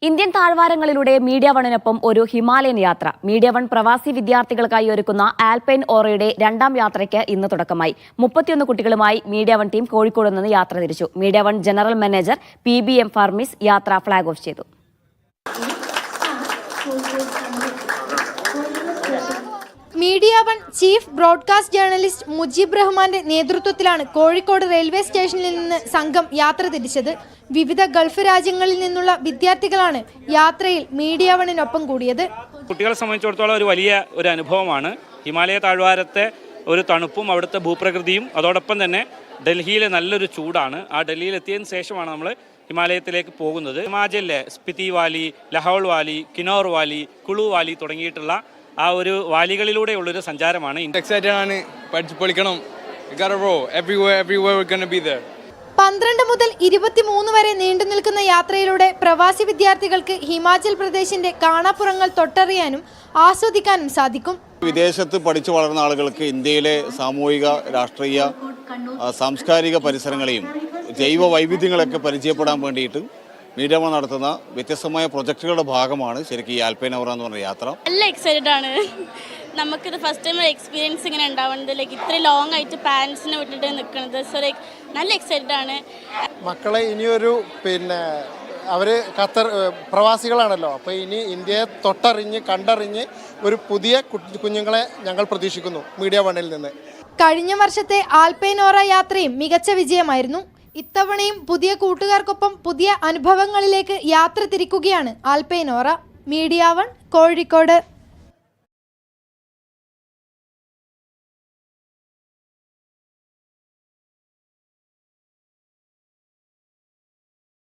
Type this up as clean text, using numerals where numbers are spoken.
Indian താഴ്വാരങ്ങളിലൂടെ media വണിനൊപ്പം ഒരു Himalayan യാത്ര. Media one പ്രവാസി വിദ്യാർത്ഥികൾക്കായി ഒരുക്കുന്ന ആൽപൈൻ ഓറയുടെ രണ്ടാം യാത്രയ്ക്ക് ഇന്ന് തുടക്കമായി. 31 കുട്ടികളുമായി മീഡിയ വൺ ടീം കോഴിക്കോട് നിന്ന് യാത്ര തിരിച്ചു. Media one general manager PBM Farmees യാത്ര ഫ്ളാഗ് ഓഫ് ചെയ്തു. Media one chief broadcast journalist Mujeeb റഹ്മാന്റെ നേതൃത്വത്തിലാണ് കോഴിക്കോട് റെയിൽവേ സ്റ്റേഷനിൽ നിന്ന് സംഘം യാത്ര തിരിച്ചത്. വിവിധ ഗൾഫ് രാജ്യങ്ങളിൽ നിന്നുള്ള വിദ്യാർത്ഥികളാണ് യാത്രയിൽ മീഡിയ വണിനൊപ്പം കൂടിയത്. കുട്ടികളെ സംബന്ധിച്ചിടത്തോളം ഒരു അനുഭവമാണ്. ഹിമാലയ താഴ്വാരത്തെ ഒരു തണുപ്പും അവിടുത്തെ ഭൂപ്രകൃതിയും അതോടൊപ്പം തന്നെ ഡൽഹിയിലെ നല്ലൊരു ചൂടാണ്. ആ ഡൽഹിയിൽ എത്തിയതിന് ശേഷമാണ് നമ്മൾ ഹിമാലയത്തിലേക്ക് പോകുന്നത്. ഹിമാചലിലെ Spiti valley, Lahaul valley, Kinnaur valley, Kullu valley തുടങ്ങിയിട്ടുള്ള ആ ഒരു വാലികളിലൂടെയുള്ളൊരു സഞ്ചാരമാണ്. എക്സൈറ്റഡ് ആണ്, പഠിച്ചു പൊളിക്കണം. 12 മുതൽ 23 വരെ നീണ്ടു നിൽക്കുന്ന യാത്രയിലൂടെ പ്രവാസി വിദ്യാർത്ഥികൾക്ക് ഹിമാചൽ പ്രദേശിന്റെ കാണാപ്പുറങ്ങൾ തൊട്ടറിയാനും ആസ്വദിക്കാനും സാധിക്കും. വിദേശത്ത് പഠിച്ചു വളർന്ന ആളുകൾക്ക് ഇന്ത്യയിലെ സാമൂഹിക, രാഷ്ട്രീയ, സാംസ്കാരിക പരിസരങ്ങളെയും ജൈവ വൈവിധ്യങ്ങളൊക്കെ പരിചയപ്പെടാൻ വേണ്ടിയിട്ട് മീഡിയ വൺ നടത്തുന്ന വ്യത്യസ്തമായ പ്രൊജക്ടുകളുടെ ഭാഗമാണ് ശരിക്കും ഈ ആൽപൈൻ ഓറ എന്ന് പറഞ്ഞ യാത്ര. നല്ല എക്സൈറ്റഡ് ആണ്. നമുക്കിത് ഫസ്റ്റ് ടൈം എക്സ്പീരിയൻസ് ഇങ്ങനെ ഉണ്ടാവുന്നത്. ഇത്ര ലോങ് ആയിട്ട് പാരൻസിനെ വിട്ടിട്ട് നിൽക്കുന്നത്. സോ നല്ല എക്സൈറ്റഡ് ആണ്. മക്കളെ ഇനിയൊരു അവർ ഖത്തർ പ്രവാസികളാണല്ലോ, അപ്പോൾ ഇനി ഇന്ത്യയെ തൊട്ടറിഞ്ഞ് കണ്ടറിഞ്ഞ് ഒരു പുതിയ കുഞ്ഞുങ്ങളെ ഞങ്ങൾ പ്രതീക്ഷിക്കുന്നു മീഡിയ വണ്ണിൽ നിന്ന്. കഴിഞ്ഞ വർഷത്തെ ആൽപൈൻ ഓറ യാത്രയും മികച്ച വിജയമായിരുന്നു. ഇത്തവണയും പുതിയ കൂട്ടുകാർക്കൊപ്പം പുതിയ അനുഭവങ്ങളിലേക്ക് യാത്ര തിരിക്കുകയാണ് alpine aura. Media one Kozhikode.